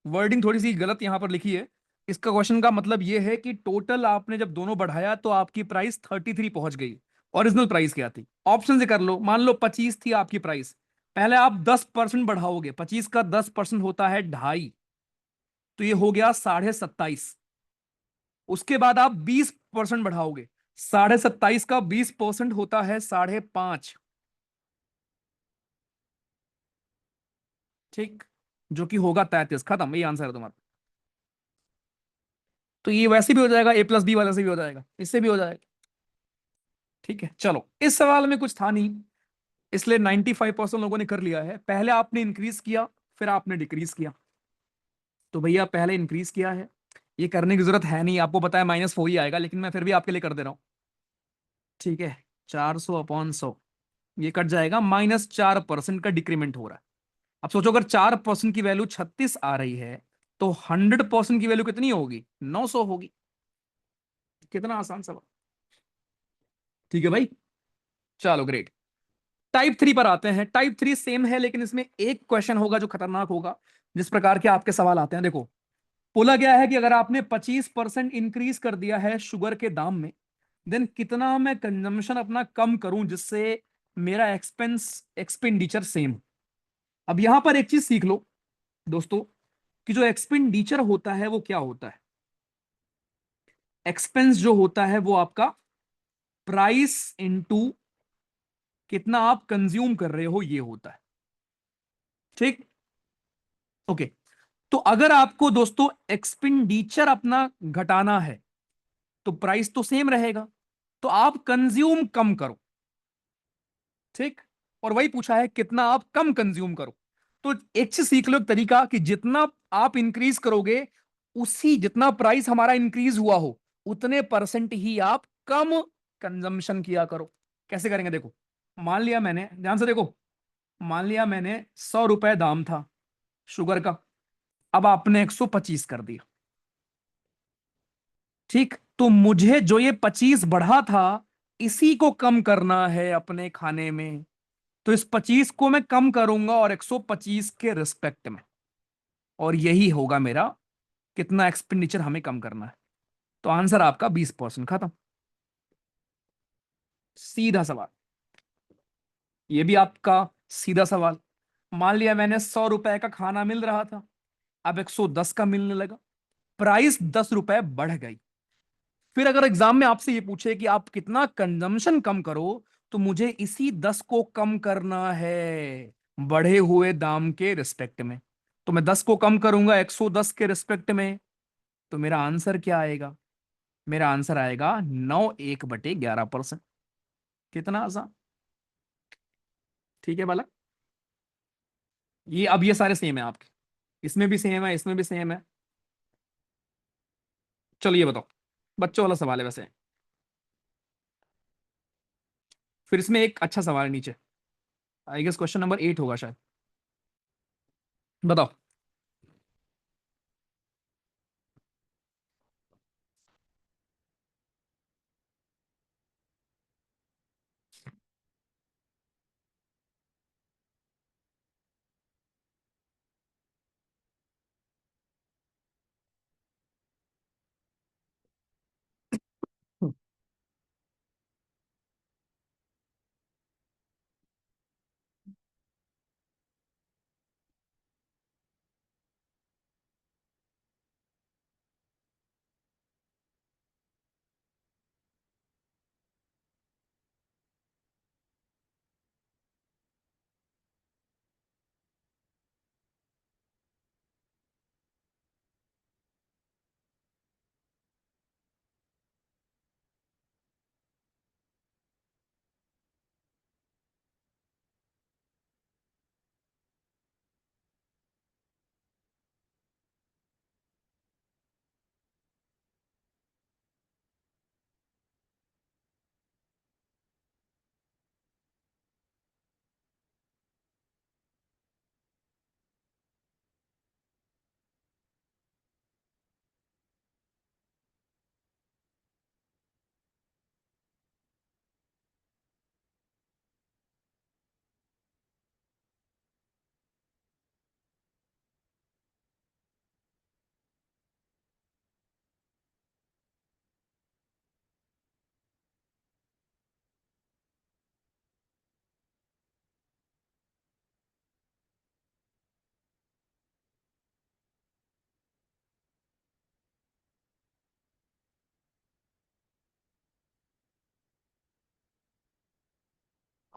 वर्डिंग थोड़ी सी गलत यहां पर लिखी है। इसका क्वेश्चन का मतलब यह है कि टोटल आपने जब दोनों बढ़ाया तो आपकी प्राइस 33 पहुंच गई। ओरिजिनल प्राइस क्या थी, ऑप्शन से कर लो। मान लो 25 थी आपकी प्राइस, पहले आप 10% बढ़ाओगे, 25 का 10% होता है 2.5, तो ये हो गया 27.5। उसके बाद आप 20% बढ़ाओगे, 27.5 का 20% होता है 5.5, ठीक, जो कि होगा 33। खत्म, ये आंसर है तुम्हारा। तो ये वैसे भी हो जाएगा, ए प्लस बी वाले से भी हो जाएगा, इससे भी हो जाएगा। ठीक है, चलो, इस सवाल में कुछ था नहीं, इसलिए 95% लोगों ने कर लिया है। पहले आपने इंक्रीज किया, फिर आपने डिक्रीज किया। तो भैया पहले इंक्रीज किया है, ये करने की जरूरत है नहीं, आपको पता है -4 ही आएगा, लेकिन मैं फिर भी आपके लिए कर दे रहा हूं। ठीक है, 400/100, ये कट जाएगा, -4% का डिक्रीमेंट हो रहा है। अब सोचो, अगर 4% की वैल्यू 36 आ रही है, तो 100% की वैल्यू कितनी होगी, 900 होगी। कितना आसान सवाल। ठीक है भाई, चलो ग्रेट। टाइप 3 पर आते हैं। टाइप 3 सेम है, लेकिन इसमें एक क्वेश्चन होगा जो खतरनाक होगा। जिस प्रकार के आपके सवाल आते हैं, देखो, बोला गया है कि अगर आपने 25% इंक्रीज कर दिया है शुगर के दाम में, देन कितना मैं कंजम्पशन अपना कम करूं जिससे मेरा एक्सपेंडिचर सेम। अब यहां पर एक चीज सीख लो दोस्तों, कि जो एक्सपेंडिचर होता है वो क्या होता है। एक्सपेंस जो होता है वो आपका प्राइस इनटू कितना आप कंज्यूम कर रहे हो, ये होता है। ठीक, ओके। तो अगर आपको दोस्तों एक्सपेंडिचर अपना घटाना है, तो प्राइस तो सेम रहेगा, तो आप कंज्यूम कम करो। ठीक, और वही पूछा है कितना आप कम कंज्यूम करो। तो एक चीज सीख लो, एक तरीका, कि जितना आप इंक्रीज करोगे उसी जितना प्राइस हमारा इंक्रीज हुआ हो उतने परसेंट ही आप कम कंजम्पशन किया करो। कैसे करेंगे देखो, मान लिया मैंने, ध्यान से देखो, मान लिया मैंने 100 रुपए दाम था शुगर का, अब आपने 125 कर दिया। ठीक, तो मुझे जो ये 25 बढ़ा था इसी को कम करना है अपने खाने में। तो इस 25 को मैं कम करूंगा और 125 के रिस्पेक्ट में, और यही होगा मेरा कितना एक्सपेंडिचर हमें कम करना है। तो आंसर आपका 20%। खत्म, सीधा सवाल। ये भी आपका सीधा सवाल। मान लिया मैंने 100 रुपए का खाना मिल रहा था, अब 110 का मिलने लगा, प्राइस 10 रुपए बढ़ गई। फिर अगर एग्जाम में आपसे ये पूछे कि आप कितना कंजम्पशन कम करो, तो मुझे इसी 10 को कम करना है बढ़े हुए दाम के रिस्पेक्ट में। तो मैं 10 को कम करूंगा 110 के रिस्पेक्ट में, तो मेरा आंसर क्या आएगा? मेरा आंसर आएगा 9 1/11%। कितना आसान। ठीक है बालक, ये अब ये सारे सेम है आपके, इसमें भी सेम है, इसमें भी सेम है। चलो ये बताओ, बच्चों वाला सवाल है वैसे, फिर इसमें एक अच्छा सवाल है नीचे, आई गेस क्वेश्चन नंबर 8 होगा शायद। बताओ।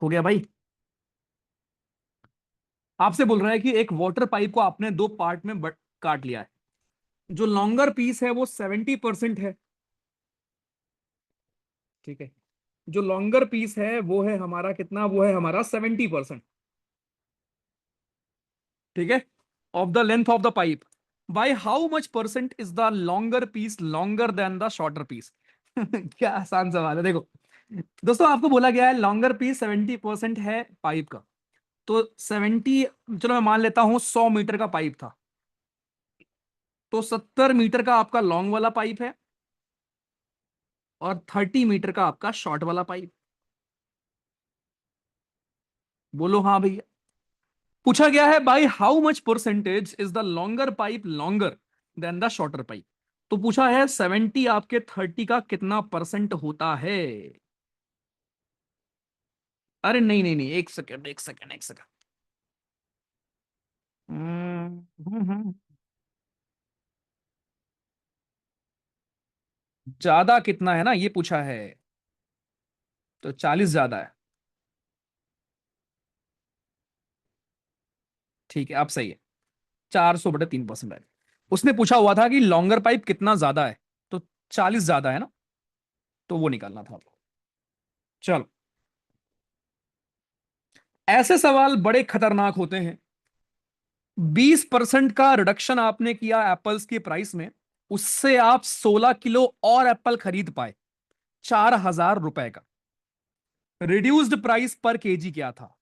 हो गया भाई। आपसे बोल रहा है कि एक वाटर पाइप को आपने दो पार्ट में काट लिया है। जो लॉन्गर पीस है वो 70% है। ठीक है, जो लॉन्गर पीस है वो है हमारा कितना, वो है हमारा 70%। ठीक है, of the length of the pipe, by how much percent is the longer piece longer than the shorter piece? क्या आसान सवाल है। देखो दोस्तों, आपको बोला गया है लॉन्गर पीस 70% है पाइप का, तो 70, चलो मैं मान लेता हूं 100 मीटर का पाइप था, तो 70 मीटर का आपका लॉन्ग वाला पाइप है और 30 मीटर का आपका शॉर्ट वाला पाइप। बोलो हाँ भैया। पूछा गया है by how much percentage is the longer pipe longer than the shorter pipe. तो पूछा है 70 आपके 30 का कितना परसेंट होता है। अरे नहीं नहीं नहीं, एक सेकंड एक सेकंड एक सेकंड। ज्यादा कितना है ना ये पूछा है, तो 40 ज्यादा है। ठीक है, अब सही है, 400/3% है। उसने पूछा हुआ था कि लॉन्गर पाइप कितना ज्यादा है, तो 40 ज्यादा है ना, तो वो निकालना था आपको। चलो, ऐसे सवाल बड़े खतरनाक होते हैं। 20% का रिडक्शन आपने किया एप्पल्स की प्राइस में, उससे आप 16 किलो और एप्पल खरीद पाए, 4,000 रुपए का। रिड्यूस्ड प्राइस पर केजी क्या था?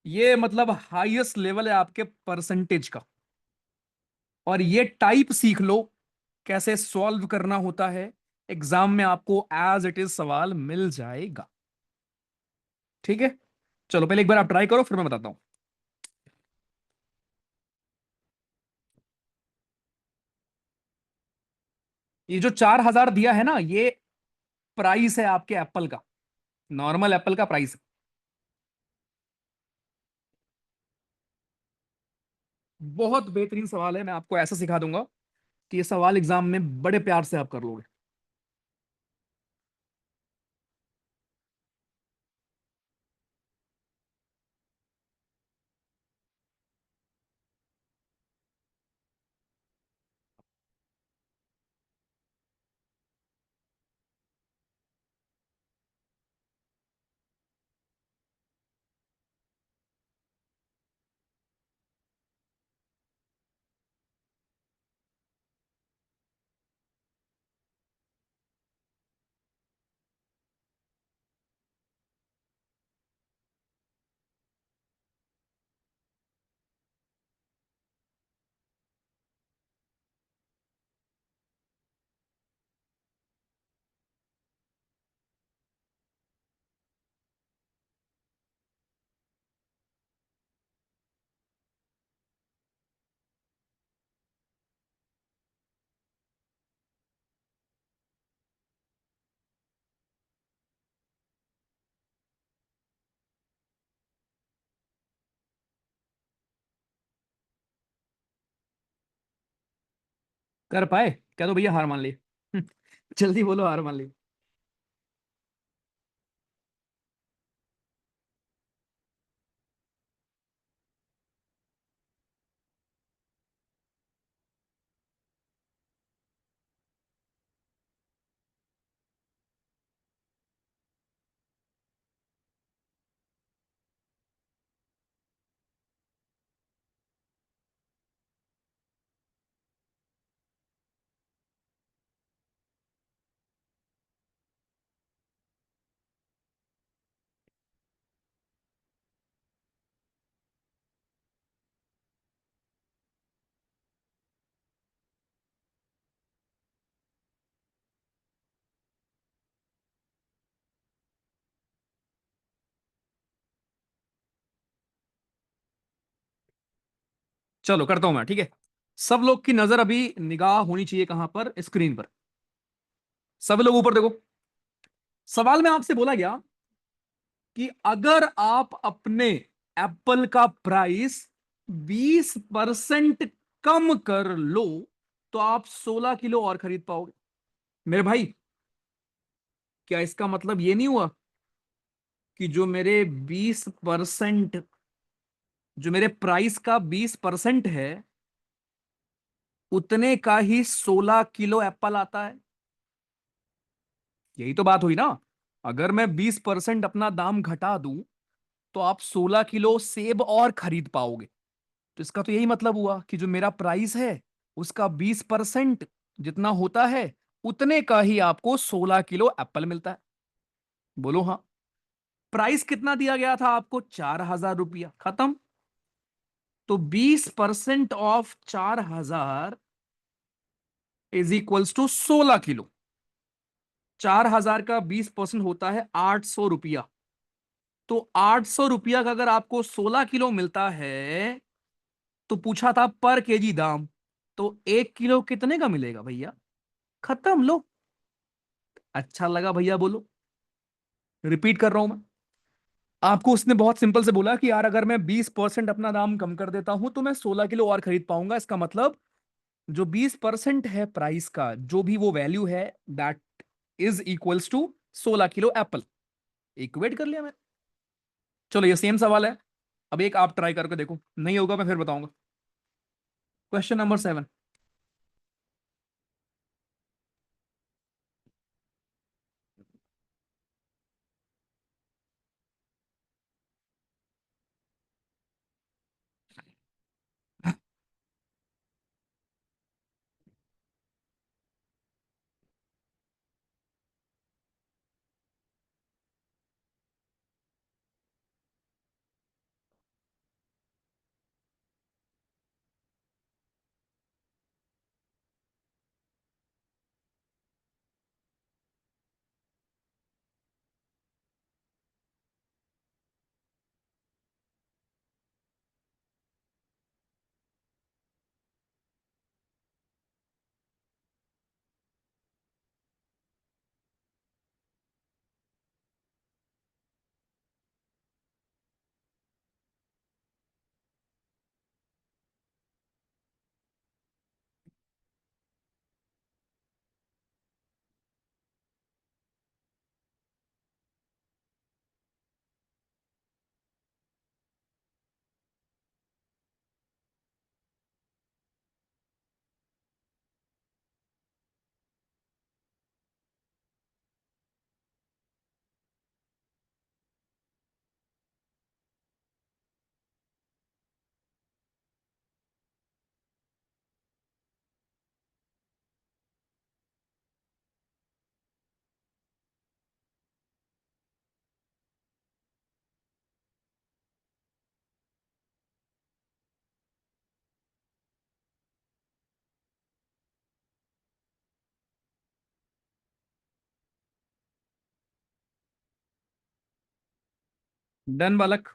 ये मतलब हाईएस्ट लेवल है आपके परसेंटेज का। और ये टाइप सीख लो, कैसे सॉल्व करना होता है। एग्जाम में आपको एज इट इज सवाल मिल जाएगा। ठीक है, चलो पहले एक बार आप ट्राई करो, फिर मैं बताता हूं। ये जो 4,000 दिया है ना, ये प्राइस है आपके एप्पल का, नॉर्मल एप्पल का प्राइस। बहुत बेहतरीन सवाल है, मैं आपको ऐसा सिखा दूंगा कि ये सवाल एग्जाम में बड़े प्यार से आप कर लोगे। कर पाए? क्या तो भैया हार मान ली। जल्दी बोलो, हार मान ली। चलो करता हूं मैं, ठीक है। सब लोग की नजर अभी निगाह होनी चाहिए कहां पर? स्क्रीन पर। सब लोग ऊपर देखो। सवाल में आपसे बोला गया कि अगर आप अपने एप्पल का प्राइस 20% कम कर लो तो आप 16 किलो और खरीद पाओगे। मेरे भाई, क्या इसका मतलब ये नहीं हुआ कि जो मेरे 20%, जो मेरे प्राइस का 20% है, उतने का ही 16 किलो एप्पल आता है? यही तो बात हुई ना। अगर मैं 20% अपना दाम घटा दूं तो आप 16 किलो सेब और खरीद पाओगे। तो इसका तो यही मतलब हुआ कि जो मेरा प्राइस है उसका 20% जितना होता है, उतने का ही आपको 16 किलो एप्पल मिलता है। बोलो हाँ। प्राइस कितना दिया गया था आपको? 4,000 रुपया, खत्म। तो 20% of 4,000 is equals to 16 kilo. 4,000 का 20% होता है 800 रुपया। तो 800 रुपया का अगर आपको 16 किलो मिलता है, तो पूछा था पर केजी दाम, तो 1 किलो कितने का मिलेगा भैया? खत्म, लो। अच्छा लगा भैया? बोलो। रिपीट कर रहा हूं मैं। आपको उसने बहुत सिंपल से बोला कि यार अगर मैं 20% अपना दाम कम कर देता हूं तो मैं 16 किलो और खरीद पाऊंगा। इसका मतलब जो 20% है प्राइस का, जो भी वो वैल्यू है, that is equals to 16 kilo apple. Equate कर लिया मैं। चलो ये सेम सवाल है। अब एक आप ट्राई करके देखो, नहीं होगा मैं फिर बताऊंगा। Question number 7। डन बालक।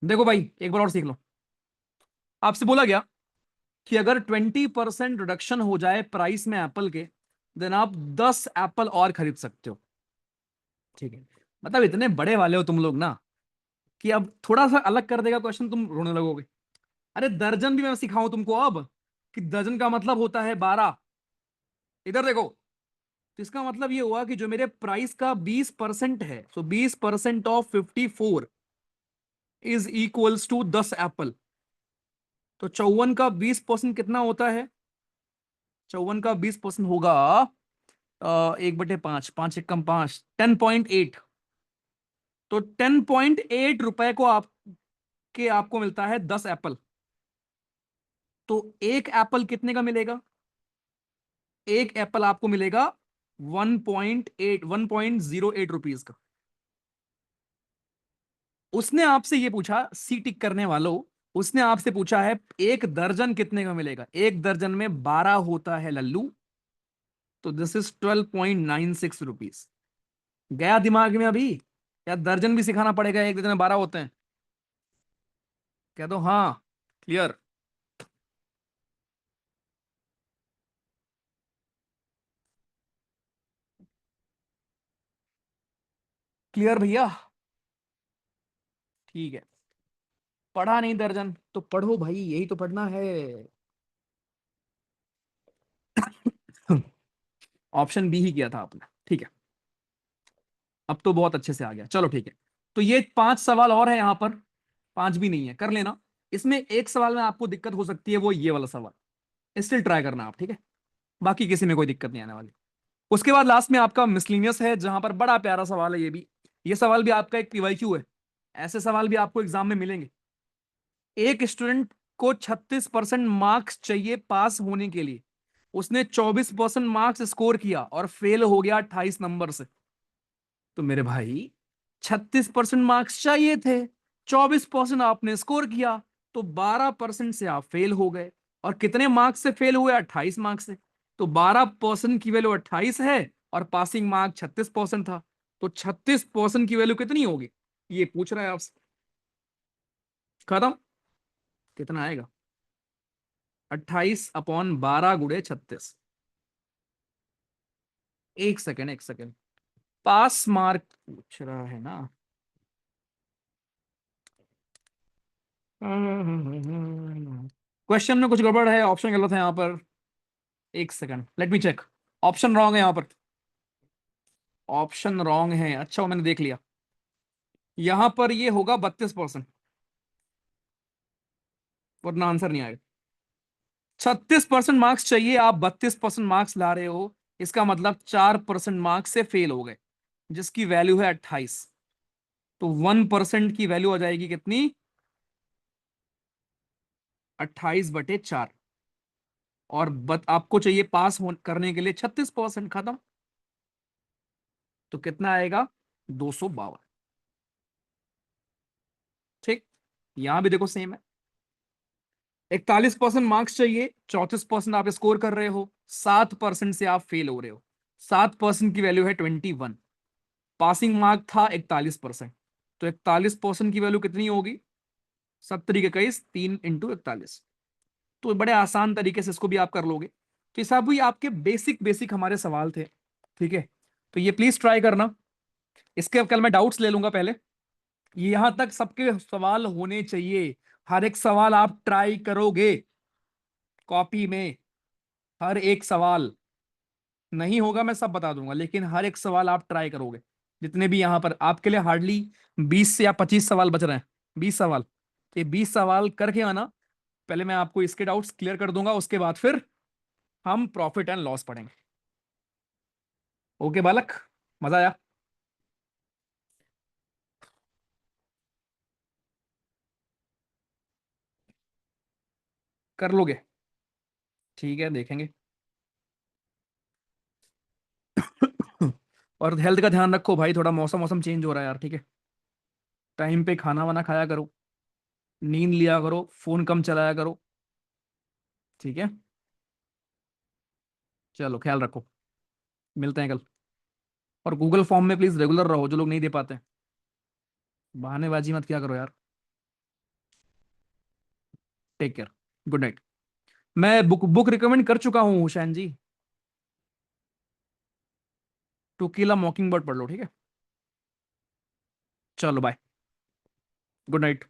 देखो भाई एक बार और सीख लो। आपसे बोला गया कि अगर 20% रिडक्शन हो जाए प्राइस में एप्पल के, देन आप 10 एप्पल और खरीद सकते हो। ठीक है। मतलब इतने बड़े वाले हो तुम लोग ना, कि अब थोड़ा सा अलग कर देगा क्वेश्चन तुम रोने लगोगे। अरे दर्जन भी मैं सिखाऊं तुमको अब, कि दर्जन का मतलब होता है 12। इधर देखो। तो इसका मतलब ये हुआ कि जो मेरे प्राइस का 20% है, so 20% of 54 is equals to 10 apple. तो 54 का 20% कितना होता है? 54 का 20% होगा 1/5, 5 × 5, 10.8। तो 10.8 रुपए को आपको मिलता है 10 एप्पल। तो एक एप्पल कितने का मिलेगा? एक एप्पल आपको मिलेगा 1.08 का। उसने आपसे ये पूछा, सी टिक करने वालों, उसने आपसे पूछा है एक दर्जन कितने का मिलेगा। एक दर्जन में 12 होता है लल्लू, तो दिस इज 12.96 रुपीज। गया दिमाग में अभी? या दर्जन भी सिखाना पड़ेगा? एक दर्जन में 12 होते हैं? कह दो हाँ। क्लियर? क्लियर भैया? ठीक है। पढ़ा नहीं दर्जन तो पढ़ो भाई, यही तो पढ़ना है। ऑप्शन बी ही किया था आपने, ठीक है। अब तो बहुत अच्छे से आ गया, चलो ठीक है। तो ये 5 सवाल और है यहाँ पर। पांच भी नहीं है, कर लेना। इसमें एक सवाल में आपको दिक्कत हो सकती है, वो ये वाला सवाल। स्टिल ट्राई करना आप, ठीक है। बाकी किसी में कोई दिक्कत नहीं आने वाली। उसके बाद लास्ट में आपका मिसलिनियस है, जहां पर बड़ा प्यारा सवाल है ये भी। ये सवाल भी आपका एक पीवाईक्यू है। ऐसे सवाल भी आपको एग्जाम में मिलेंगे। एक स्टूडेंट को 36% मार्क्स चाहिए पास होने के लिए। उसने 24% मार्क्स स्कोर किया और फेल हो गया 28 नंबर से। तो मेरे भाई, 36% मार्क्स चाहिए थे, 24% आपने स्कोर किया, तो 12% से आप फेल हो गए। और कितने मार्क्स से फेल हुए? 28 मार्क्स से। तो 12% की वैल्यू 28 है, और पासिंग मार्क 36% था। तो 36% की वैल्यू कितनी होगी? ये पूछ रहा है आपसे। खत्म। कितना आएगा? 28/12 × 36। एक सेकेंड, एक सेकेंड। पास मार्क पूछ रहा है ना? क्वेश्चन में कुछ गड़बड़ है, ऑप्शन गलत है यहाँ पर। एक second, let me check. Option wrong है यहाँ पर। ऑप्शन रॉन्ग है, अच्छा वो मैंने देख लिया। यहाँ पर ये होगा 32%, वरना आंसर नहीं आएगा। 36% मार्क्स चाहिए, आप 32% मार्क्स ला रहे हो। इसका मतलब 4% मार्क्स से फेल हो गए, जिसकी वैल्यू है 28। तो 1% की वैल्यू आ जाएगी कितनी? 28/4। और आपको चाहिए पास करने के लिए 36%। खत्म। तो कितना आएगा? 252। ठीक। यहां भी देखो सेम है। 41% मार्क्स चाहिए, 34% आप स्कोर कर रहे हो, 7% से आप फेल हो रहे हो। 7% की वैल्यू है 21। पासिंग मार्क था 41%। तो 41% की वैल्यू कितनी होगी? 7×21, 3 × 41। तो बड़े आसान तरीके से इसको भी आप कर लोगे। तो ये सब भी आपके बेसिक बेसिक हमारे सवाल थे। ठीक है। तो ये प्लीज ट्राई करना। इसके अब कल मैं डाउट्स ले लूंगा पहले। यहां तक सबके सवाल होने चाहिए। हर एक सवाल आप ट्राई करोगे कॉपी में। हर एक सवाल नहीं होगा मैं सब बता दूंगा, लेकिन हर एक सवाल आप ट्राई करोगे। जितने भी यहां पर आपके लिए हार्डली 20 से या 25 सवाल बच रहे हैं। 20 सवाल। ये 20 सवाल करके आना। पहले मैं आपको इसके डाउट्स क्लियर कर दूंगा, उसके बाद फिर हम प्रॉफिट एंड लॉस पढ़ेंगे। ओके बालक? मजा आया? कर लोगे? ठीक है, देखेंगे। और हेल्थ का ध्यान रखो भाई, थोड़ा मौसम मौसम चेंज हो रहा है यार, ठीक है। टाइम पे खाना वाना खाया करो। नींद लिया करो, फोन कम चलाया करो। ठीक है। चलो ख्याल रखो। मिलते हैं कल। और गूगल फॉर्म में प्लीज रेगुलर रहो, जो लोग नहीं दे पाते। बहानेबाजी मत क्या करो यार। Take care. Good night. मैं बुक बुक रिकमेंड कर चुका हूँ Hussain ji. To kill a mockingbird पढ़ लो, ठीक है। चलो बाय। Good night.